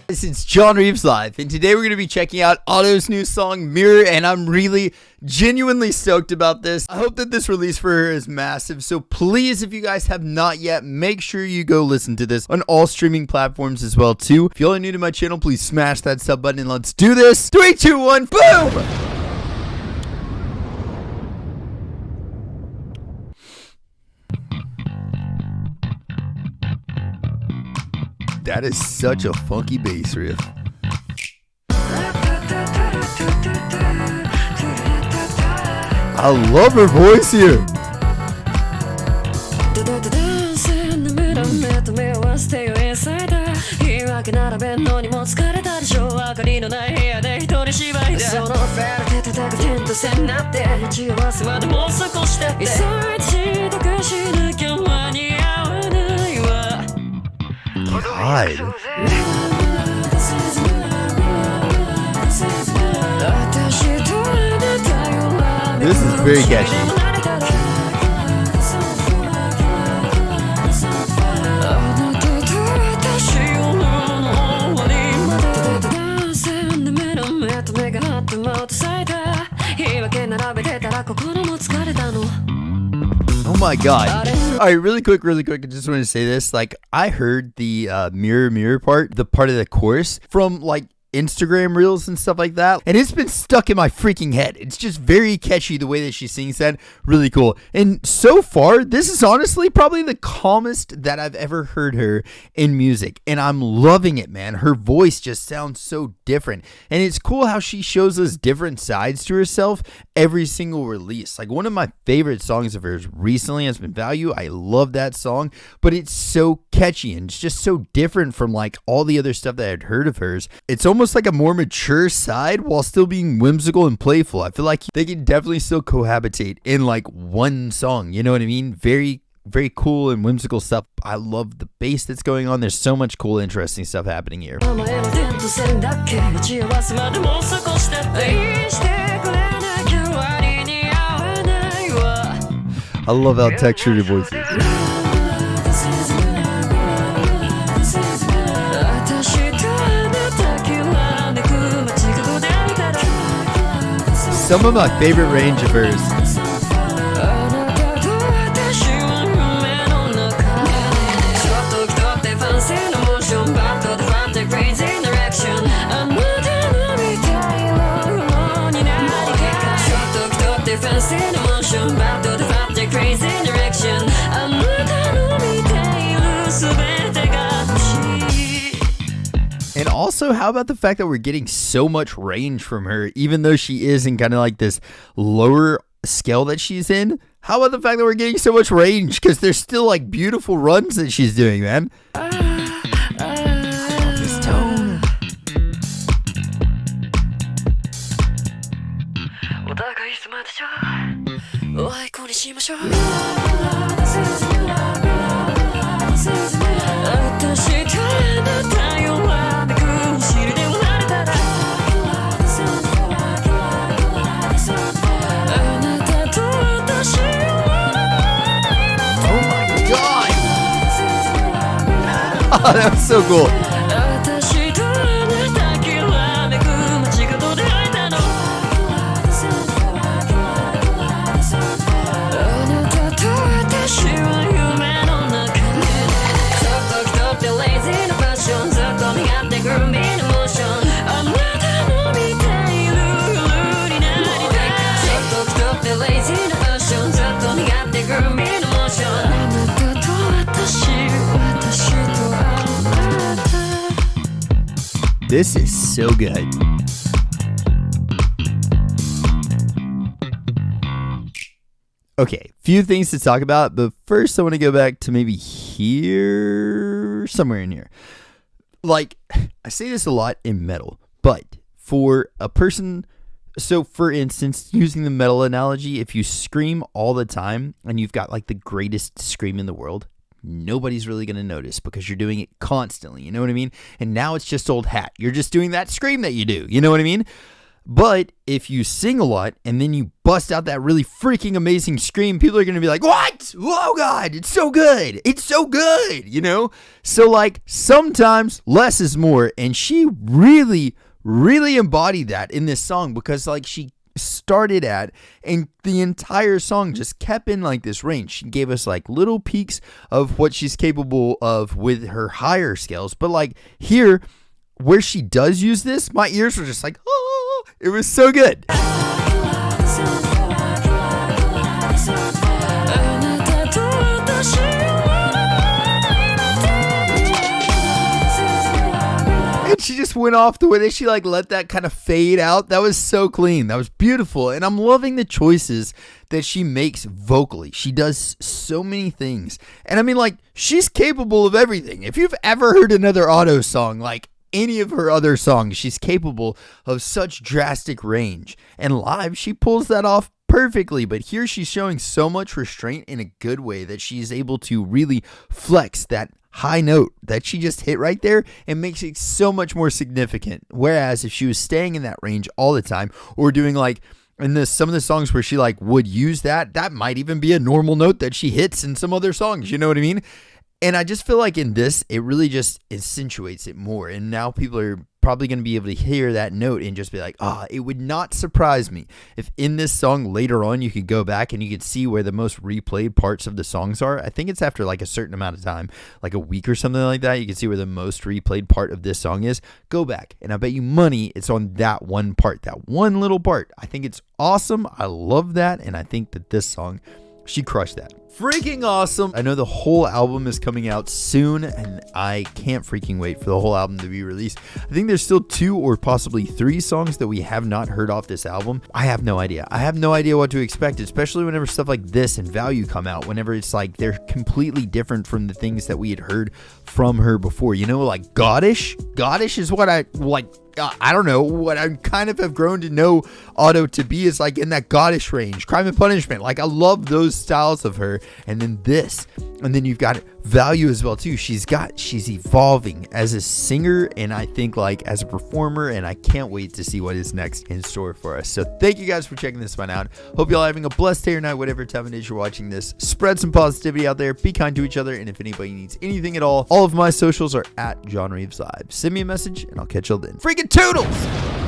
It's John Reeves Live, and today we're going to be checking out Otto's new song, Mirror, and I'm really genuinely stoked about this. I hope that this release for her is massive, so please, if you guys have not yet, make sure you go listen to this on all streaming platforms as well, too. If y'all are new to my channel, please smash that sub button, and let's do this. 3, 2, 1, boom! That is such a funky bass riff. I love her voice here. God. This is very catchy. Oh my god. Alright, really quick, I just want to say this. Like, I heard the mirror, mirror part, the part of the chorus from, like, Instagram reels and stuff like that, and it's been stuck in my freaking head. It's just very catchy the way that she sings that. Really cool. And so far, this is honestly probably the calmest that I've ever heard her in music, and I'm loving it, man. Her voice just sounds so different, and it's cool how she shows us different sides to herself every single release. Like, one of my favorite songs of hers recently has been Value. I love that song, but it's so catchy and it's just so different from like all the other stuff that I'd heard of hers. It's almost like a more mature side while still being whimsical and playful. I feel like they can definitely still cohabitate in like one song, you know what I mean? Very cool and whimsical stuff. I love the bass that's going on. There's so much cool, interesting stuff happening here. I love how textured your voice is. Some of my favorite range of hers. And also, how about the fact that we're getting so much range from her, even though she is in kind of like this lower scale that she's in? How about the fact that we're getting so much range? Because there's still like beautiful runs that she's doing, man. I love this tone. Oh, that was so cool. This is so good. Okay, few things to talk about, but first I want to go back to maybe here, somewhere in here. Like, I say this a lot in metal, but for a person, so for instance, using the metal analogy, if you scream all the time and you've got like the greatest scream in the world, nobody's really going to notice because you're doing it constantly. You know what I mean? And now it's just old hat. You're just doing that scream that you do. You know what I mean? But if you sing a lot and then you bust out that really freaking amazing scream, people are going to be like, what? Oh God, it's so good. It's so good, you know? So like sometimes less is more. And she really embodied that in this song, because like she started at, and the entire song just kept in like this range. She gave us like little peaks of what she's capable of with her higher scales. But like here, where she does use this, my ears were just like, oh, it was so good. And she just went off the way that she like let that kind of fade out. That was so clean. That was beautiful. And I'm loving the choices that she makes vocally. She does so many things. And I mean, like, she's capable of everything. If you've ever heard another Auto song, like any of her other songs, she's capable of such drastic range. And live, she pulls that off perfectly. But here she's showing so much restraint in a good way that she's able to really flex that high note that she just hit right there and makes it so much more significant. Whereas if she was staying in that range all the time, or doing like in some of the songs where she like would use that might even be a normal note that she hits in some other songs, you know what I mean? And I just feel like in this, it really just accentuates it more. And now people are probably going to be able to hear that note and just be like, it would not surprise me if in this song later on you could go back and you could see where the most replayed parts of the songs are. I think it's after like a certain amount of time, like a week or something like that. You can see where the most replayed part of this song is. Go back and I bet you money it's on that one part, that one little part. I think it's awesome. I love that. And I think that this song, she crushed that. Freaking awesome. I know the whole album is coming out soon, and I can't freaking wait for the whole album to be released. I think there's still 2 or possibly 3 songs that we have not heard off this album. I have no idea. I have no idea what to expect, especially whenever stuff like this and Value come out, whenever it's like they're completely different from the things that we had heard from her before. You know, like Goddish? Goddish is what I like. I don't know, what I kind of have grown to know Auto to be is like in that Goddish range, Crime and Punishment. Like I love those styles of her. And then this, and then you've got Value as well too. She's evolving as a singer, and I think like as a performer, and I can't wait to see what is next in store for us. So thank you guys for checking this one out. Hope y'all having a blessed day or night, whatever time it is you're watching this. Spread some positivity out there, be kind to each other, and if anybody needs anything at all of my socials are at John Reeves Live. Send me a message and I'll catch y'all then. Freaking toodles!